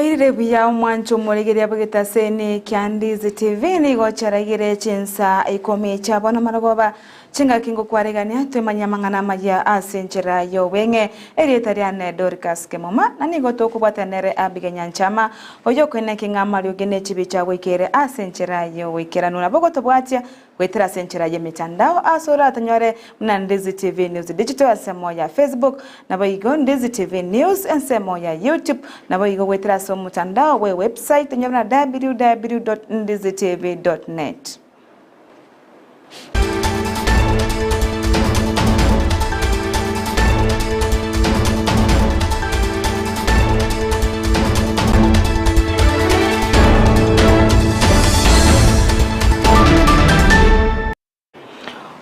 Wairire buya mwancho muregeria bugita seni Ndizi TV ni gocharaigire CHINSA IKOMI chabona maragoba chinga kingo kwaregania twemanya mangana maya asenjera yo wenge erietariane DORCAS KEMUMA na nigo tokubwatanere Abigael Nyanchama oyo kwene kingama ryogene chibicha wikere asenjera yo wikera nuna bogo tobwatia wetera asenjera ye mitandao asora tanyore mna Ndizi TV News Digital asemo ya Facebook na boigo Ndizi TV News ensemo ya YouTube na boigo wetera so mutandao we website nyona www.ndizitv.net.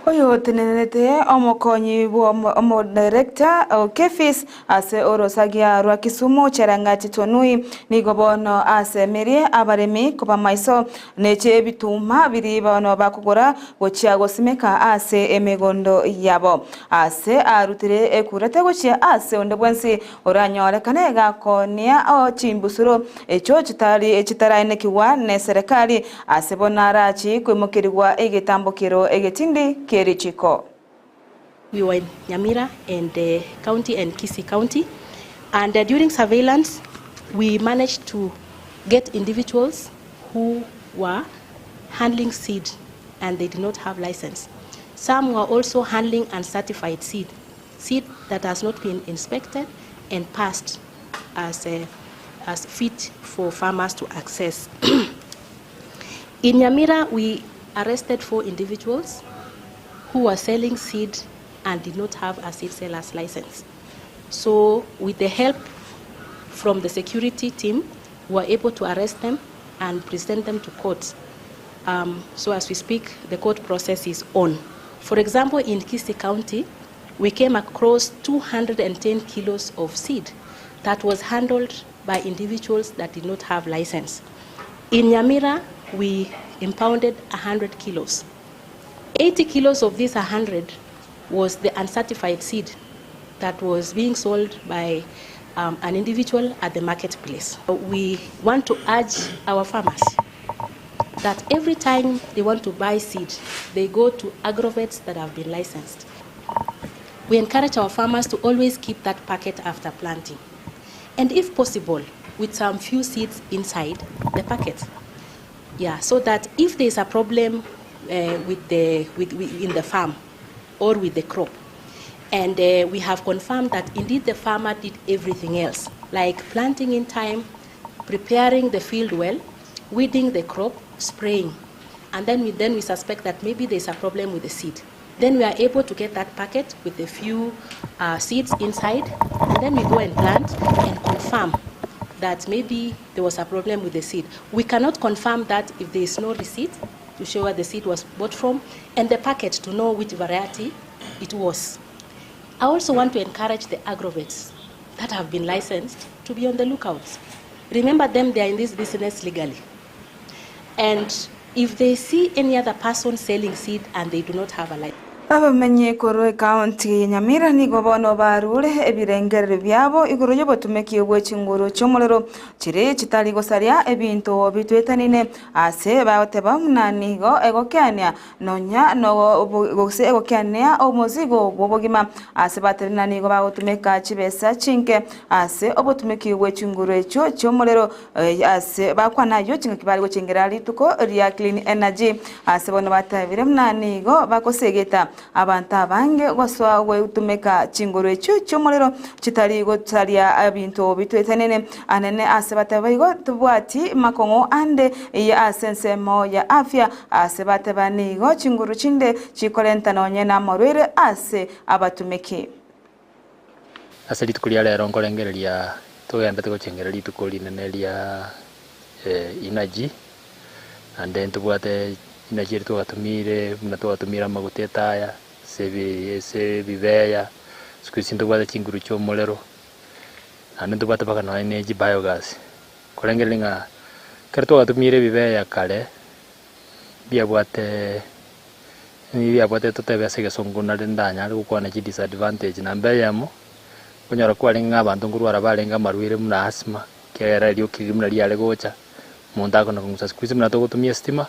Oyo tenenete omokonyi omo director Kefis ase orosagia rwa Kisumu cherangati tonui nigobono ase merie abaremi kuba maiso neche bituma biri bano bakugora gochia gosimeka ase emegondo yabo ase arutire ekurate gochia ase ondebwensi oranyore kanega konia o chimbusuro echo chitaraine kiwa ne serikali ase bonarachi kwimukirwa egetambokero egetindi Chico. We were in Nyamira and County and Kisii County, and during surveillance we managed to get individuals who were handling seed and they did not have license. Some were also handling uncertified seed that has not been inspected and passed as fit for farmers to access. In Nyamira we arrested 4 individuals who were selling seed and did not have a seed seller's license. So with the help from the security team, we were able to arrest them and present them to court. So as we speak, the court process is on. For example, in Kisii County, we came across 210 kilos of seed that was handled by individuals that did not have license. In Nyamira, we impounded 100 kilos. 80 kilos of this 100 was the uncertified seed that was being sold by an individual at the marketplace. We want to urge our farmers that every time they want to buy seed, they go to agrovets that have been licensed. We encourage our farmers to always keep that packet after planting, and if possible, with some few seeds inside the packet. Yeah, so that if there is a problem in the farm or with the crop, and we have confirmed that indeed the farmer did everything else, like planting in time, preparing the field well, weeding the crop, spraying, and then we suspect that maybe there's a problem with the seed. Then we are able to get that packet with a few seeds inside, and then we go and plant and confirm that maybe there was a problem with the seed. We cannot confirm that if there is no receipt to show where the seed was bought from, and the packet to know which variety it was. I also want to encourage the agrovets that have been licensed to be on the lookout. Remember them, they are in this business legally. And if they see any other person selling seed and they do not have a license, Abamenye Korwe County Nyamira ni gobono barure ebirengere byabo iguru yobo tumeki obwechinguru chomolero chire chitali gosaria ebintu bitwetanine ase baoteba munani go egokania nonya no gose egokania omozigo bobogima ase baterinani go baotumeka chibesa chinke ase obotumeki obwechinguru echo chomolero ase bakwana yo chinga kibali go chingerali tuko ria clean energy ase bono batavire munani go bakosegeta abanta bange waswawe utumeka chingoro echo chomolero chitali gotalia abintu bitwetanene anene asebatabayigo tubwati makongo ande ya asensemo ya afya asebatabanigo chingoro chinde chikolenta nonye na morwere ase abatumeki asali tukulia lero ngolengereria tugenda tugocengereria tukulineneria energy and then tubwate energy tugatumire na tugatumira magutetaya se viveya sikuisinto bwate chinguru chomolero ande tubwate baka no energy biogas kolengelinga kerto tugatumire viveya kale biabwate tutebese gesongona ndanya gukwana chi disadvantage na mbeyamo kunyara kwalinga abantu ngurwara balenga marwire muna asthma kiagera rio kigimna ria legocha monta kono kumsa squeeze mna to gutumia stima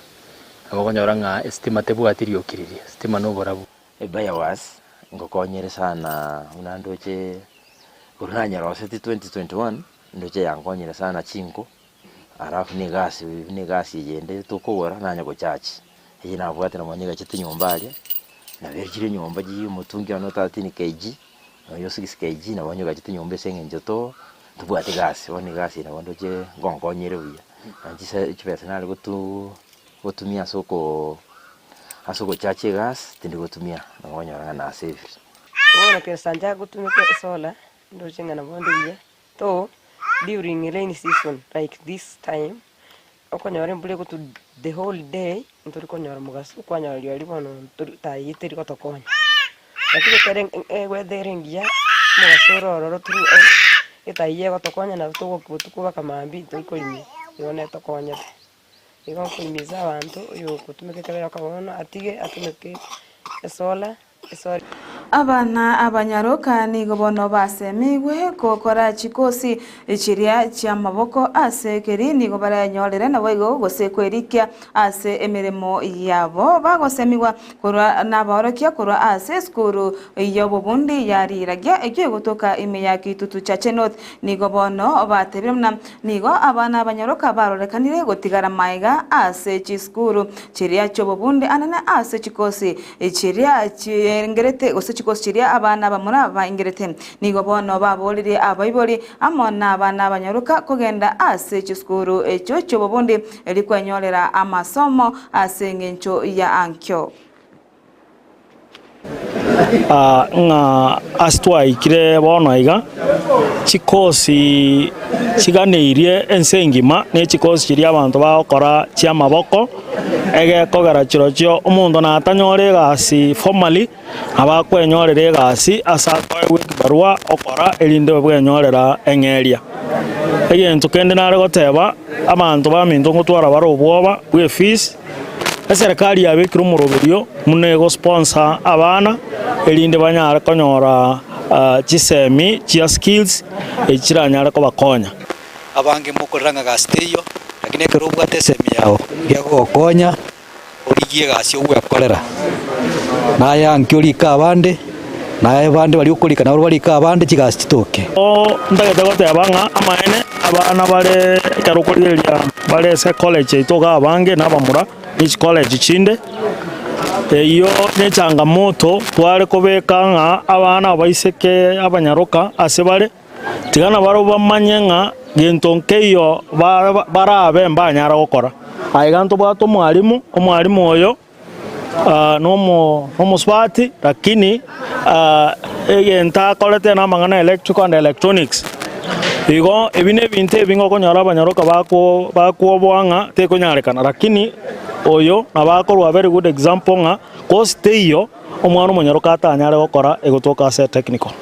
abakonyora nga stima tebwatirio kiriria stima no borabu ebaya was ngokonyere sana unandoche uranya roseti 2021 ndoche yankonyere sana chinko arafu ni gasi yende tukobora nanya go chachi ina bwate na manyega chiti nyombalia na verjire nyomba ji mutungi ano 13 kg yo 6 kg na banyega chiti nyombe senge njoto tubwate gasi oni gasi na ndoche ngongonyere buya anjise chipesa nali gotumia soko asoko chachi gas tindi gotumia na banyora na safe ona ke sanja gotumia sola ndoche ngana bondiye to during rainy season like this time okonyora mbule go to the whole day ntori konyora mugasu kwanyora rio libono tayitiri gotokonya lakini kere weatheringia mugasoro roro turu etaye gotokonya na tugo kutukuba kamambi toikolimi yone tokonya iko kuimiza abantu yo kutumike kere yakabona atige atumike sola sorry abana abanyaroka nigo bono basemiwe kokora chikosi chiria chia maboko ase keri nigo baranyorere nabo igo gosekwerikia ase emiremo yabo bagosemiwa korwa naborokia korwa ase skuru yobo bundi yariragia egyo gotoka imeyaki tutu chache north nigo bono batebirana nigo abana abanyaroka barorekanire gotigara maiga ase chiskuru chiria chobo bundi anana ase chikosi chiria chiengerete chikosi chiria abana bamura baingerete nigo bono babolire abaibori amona abana abanyaruka kugenda ase chiskuru echo chobobundi elikwenyorera amasomo ase ngencho ya ankyo nga astwaikire bono iga chikosi chiganeirie ensengima ne chikosi chiria abantu bakora chia maboko ege kogera chirochio omundu natanyore gasi formally abakwenyorere gasi asakwe barua okora elinde bwenyorera engeria egento kende nare goteba abantu baminto ngotwara baro obwoba bwe fees serikali yabekira umuroberio munego sponsor abana elinde banyara konyora chisemi chia skills echiranyara ko bakonya abange mukoranga gasteyo lakini kerubwa tesemi yao ya gokonya origie gasyo gwekorera na yankyo abande na bande bali ukolika na bali abande chigasi chitoke ndagete gotebanga amaene abana bare karokoreria bare se college itoga abange nabamura ni college chinde iyo ne changamoto tware kobekanga abana baiseke abanyaroka asebare tigana baro bamanyenga gentonkeyo barabe mbanyara gukora aiganto bwato omwalimu oyo nomo swati lakini egenta kolete na mangana electrical and electronics igo ebine binte bingo konyara abanyaroka bakobwanga te konyarekana lakini oyo abakorwa very good example nga kosteyo omwana omonyaroka atanyare gukora egotoka ase technical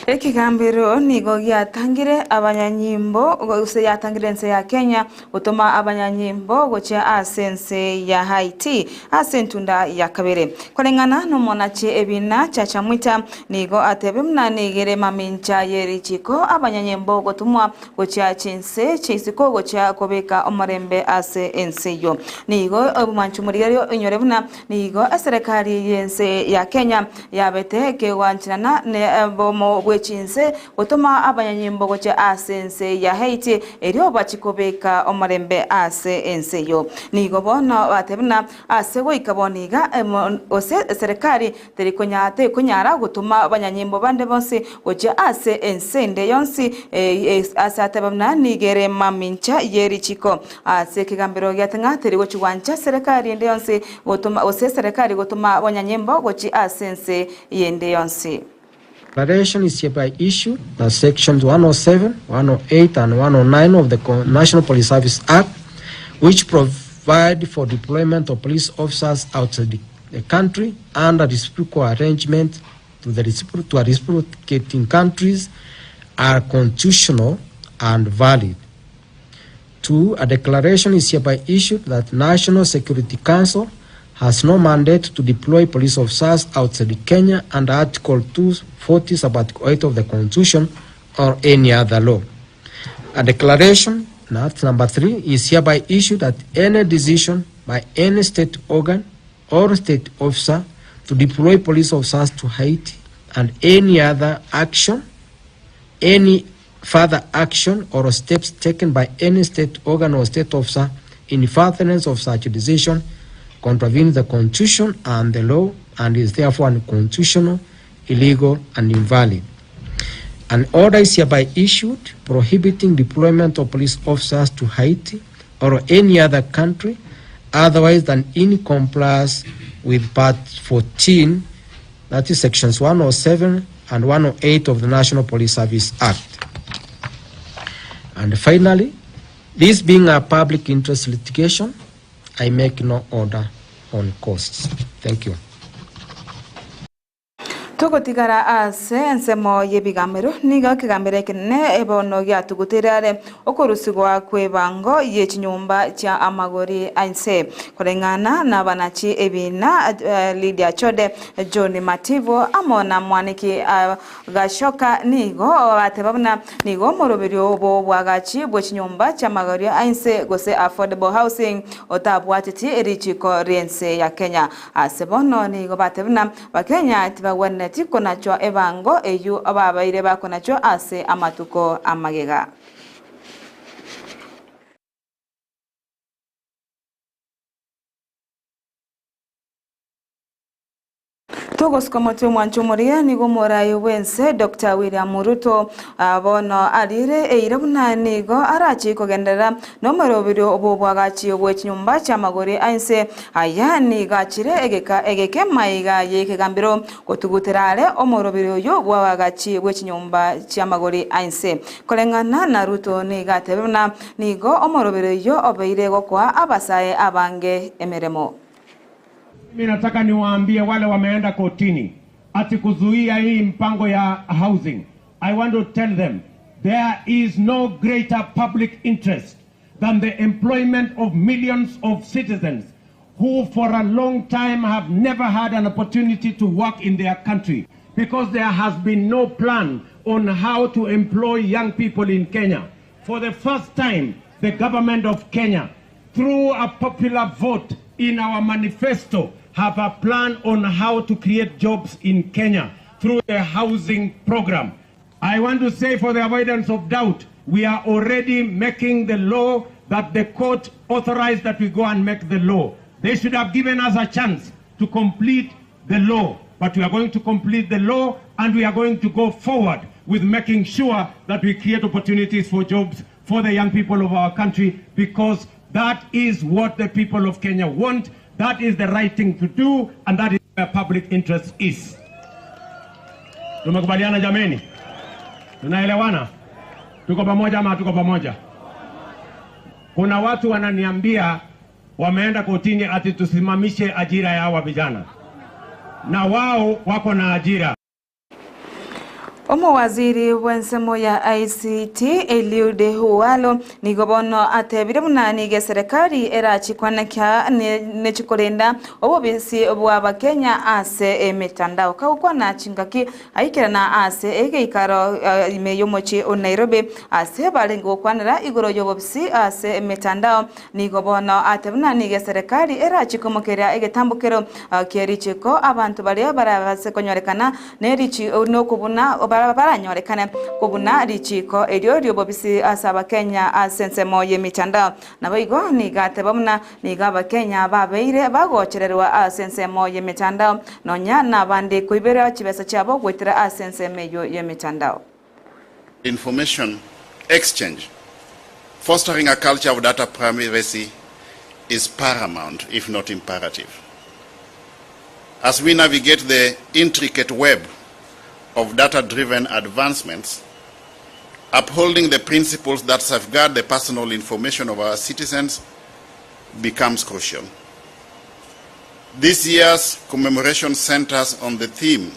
ekigambiro nigo gyatangire abanyanyimbo gose yatangire nse ya Kenya utuma abanyanyimbo gocha asense ya Haiti asentunda ya kabere kolengana no monache ebina chachamwita nigo atebemna nigere mamincha yerichiko abanyanyimbo gotumwa gocha chinse chisiko gocha kobeka omorembe ase enseyo nigo obumanchumuriyo inyorebuna nigo serikali yense ya Kenya yabete kewanchana ne bomo chinse utuma abanyanyimbo gocha asense ya Haiti eryo bachikobeka omorembe ase enseyo nigo bono batebna ase goikaboniga ose serikali terikonyate kunyara gutuma abanyanyimbo bande bonse gocha ase ensende yonsi ase atebna nigere mamincha yerichiko ase kigambiro gyatanga teri gochwancha serikali ende yonsi gutuma ose serikali gutuma abanyanyimbo gochi asense yende yonsi. Declaration is hereby issued that sections 107, 108, and 109 of the National Police Service Act, which provide for deployment of police officers outside the country under reciprocal arrangement to reciprocating countries, are constitutional and valid. 2. A declaration is hereby issued that National Security Council has no mandate to deploy police officers outside Kenya under Article 240 Sub-Article 8 of the Constitution or any other law. A declaration, that's number 3, is hereby issued that any decision by any state organ or state officer to deploy police officers to Haiti and any other action, any further action or steps taken by any state organ or state officer in furtherance of such a decision contravenes the Constitution and the law and is therefore unconstitutional, illegal, and invalid. An order is hereby issued prohibiting deployment of police officers to Haiti or any other country otherwise than in compliance with Part 14, that is Sections 107 and 108 of the National Police Service Act. And finally, this being a public interest litigation, I make no order on costs. Thank you. Togotigara ase ensemo yebigamiro niga kigambire kinene ebono ya tugutirare okorusigwa kwebango yechinyumba cha amagori ainse kurengana na banachi ebina Lydia Chode John Mativo amona mwaniki gashoka nigo batebabna nigo moroberio obo bwagachi bwechinyumba cha amagori ainse gose affordable housing otabwatiti erichiko rense ya Kenya asebono nigo batebna bakenya tibagwane konacho ebango eyu ababaire bakonacho ase amatuko amagega. Togos komotu mwanchumuria nigo morayo wense Dr. William Ruto bono alire eirabuna nigo arachi kogendera nomero video obobwagachi obwechinyumba cha magori ainse aya ni gachire egeke maiga yekegambiro kotuguterare omorobiro yo bwagachi obwechinyumba cha magori ainse kolengana na Ruto ni gatebuna nigo omorobiro yo obeire gokwa abasaye abange emeremo. Mimi nataka niwaambie wale wameenda kotini ati kuzuia hii mpango ya housing. I want to tell them there is no greater public interest than the employment of millions of citizens who for a long time have never had an opportunity to work in their country because there has been no plan on how to employ young people in Kenya. For the first time, the government of Kenya, through a popular vote in our manifesto, have a plan on how to create jobs in Kenya through the housing program. I want to say, for the avoidance of doubt, we are already making the law that the court authorized that we go and make the law. They should have given us a chance to complete the law, but we are going to complete the law and we are going to go forward with making sure that we create opportunities for jobs for the young people of our country, because that is what the people of Kenya want. That is the right thing to do, and that is where public interest is. Tumekubaliana jameni? Tunaelewana? Tuko pamoja ama tuko pamoja? Kuna watu wananiambia wameenda kotini ati tusimamishe ajira ya hawa vijana. Na wao wako na ajira. Omo waziri wensemo ya ICT Eliud Huwalo nigobono atebire munanige serikali erachikwana kya nechikorenda obobisi obwa Kenya ase emitandao kaukwa na chingaki aikira na ase egeikaro imeyomochi o Nairobi ase balengo kwanira igoro yobobisi ase emitandao nigobono atebuna nige serikali erachikomokera egetambukero kierichiko abantu bali barabase konyorekana nerichi nokubuna baranyorekana kubuna richiko elyo ryobobisi asaba Kenya asensemo yemitandao naboigo nigatebamuna nigaba Kenya babeire bagochererwa asensemo yemitandao nonya nabandi kuibera chibesa chabo gwetera asensemo yemitandao. Information exchange, fostering a culture of data privacy is paramount, if not imperative. As we navigate the intricate web of data-driven advancements, upholding the principles that safeguard the personal information of our citizens becomes crucial. This year's commemoration centers on the theme,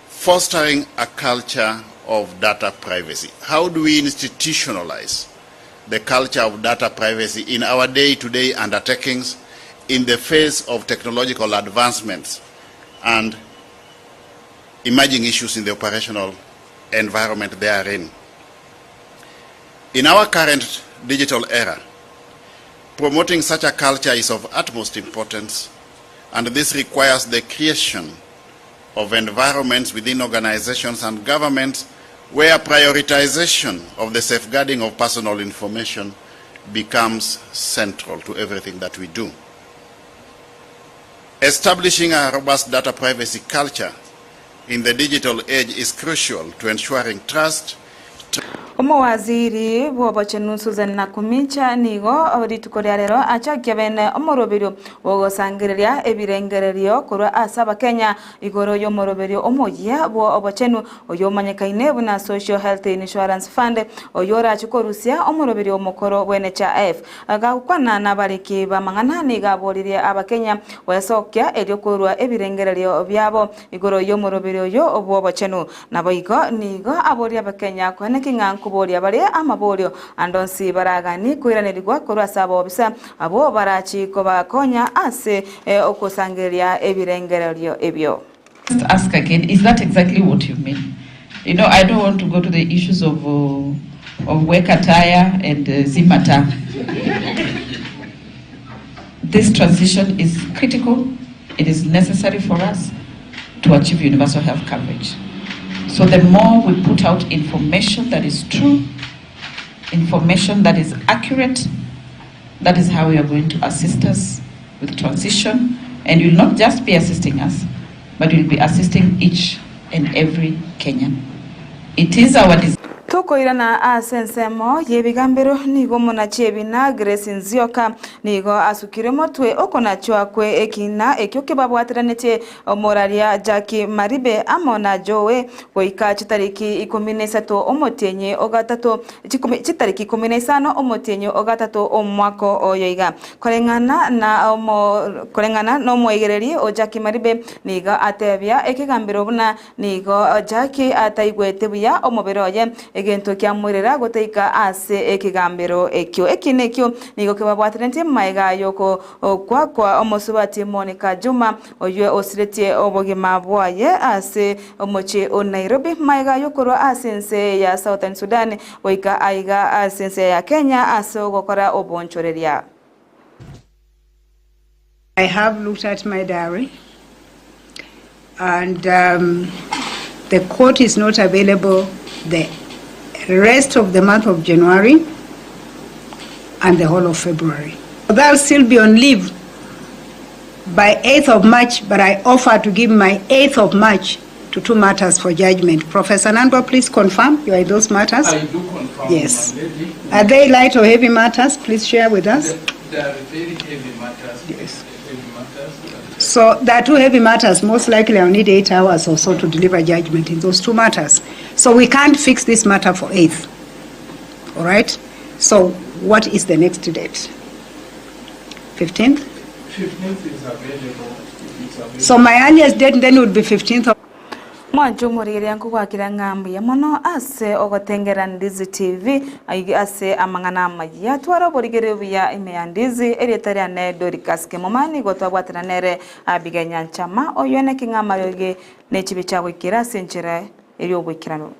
fostering a culture of data privacy. How do we institutionalize the culture of data privacy in our day-to-day undertakings in the face of technological advancements and emerging issues in the operational environment therein? In our current digital era, promoting such a culture is of utmost importance, and this requires the creation of environments within organizations and governments where prioritization of the safeguarding of personal information becomes central to everything that we do. Establishing a robust data privacy culture in the digital age is crucial to ensuring trust. Omowaziri bw'obachenu Susan Nakumicha nigo abaritukoria rero achakia bene omoroberio wogosangiriria ebirengererio kurwa asaba Kenya igoro y'omoroberio omoyia bw'obachenu oyomanyekaine buna Social Health Insurance Fund oyora chikorusia omoroberio omokoro bwene NHIF agakwana nabariki bamangana nigaboririe abakenya wesokia eriokurwa ebirengererio byabo igoro y'omoroberio yo bw'obachenu naboigo nigo aboria abakenya kwenekinga kuboria bari amaborio andonsi baragani kwiranirwa kurwa sabo obisa abo barachi ko bakonya ase okusangeria ebirengererio ebyo. Ask again, is that exactly what you mean? You know, I don't want to go to the issues of work attire and zimata. This transition is critical. It is necessary for us to achieve universal health coverage. So the more we put out information that is true, information that is accurate, that is how we are going to assist us with transition. And you will not just be assisting us, but you will be assisting each and every Kenyan. It is our desire. Toko irana asensemo yebigambiro nigo munachebi na Grace Nzioka nigo asukire motwe okona chwakwe ekina ekyoke babwatiranete omoraria Jackie Maribe amona Joe goika chitariki 13 omotenye ogatato chitariki 15 omotenye ogatato omwako oyoiga korengana no moigereri o Jackie Maribe nigo atebya ekigambiro buna nigo Jackie ataigwete buya omoberoye egento kya mwirera goteika ase ekigambiro ekyo ekinekyo nigo kebabwatirente maiga yoko kwa omosubati Monica Juma oywe osiretie obogima bwaye ase omoche o Nairobi maiga yokoro asense ya Southern Sudan oika aiga asense ya Kenya ase ogokora obonchoreria. I have looked at my diary and the court is not available the rest of the month of January and the whole of February. I'll still be on leave by 8th of March, but I offer to give my 8th of March to 2 matters for judgment. Professor Nandwa, please confirm you are in those matters. I do confirm. Yes. Are they light or heavy matters? Please share with us. They are very heavy matters. Yes. So there are 2 heavy matters. Most likely I'll need 8 hours or so to deliver judgment in those 2 matters. So we can't fix this matter for 8th. All right? So what is the next date? 15th? 15th is available. So my earliest date then would be 15th of Mwanjo muriri yangu kwakira ngambi ya mono ase ogotengera Ndizi TV ase amangana AMAYIA twara borigere buya ime Ndizi eretari ane DORCAS KEMUMA nigo twabwatira nere Abigael Nyanchama oyone kinga mayoge nechibicha wikira senchera eri obwikirano.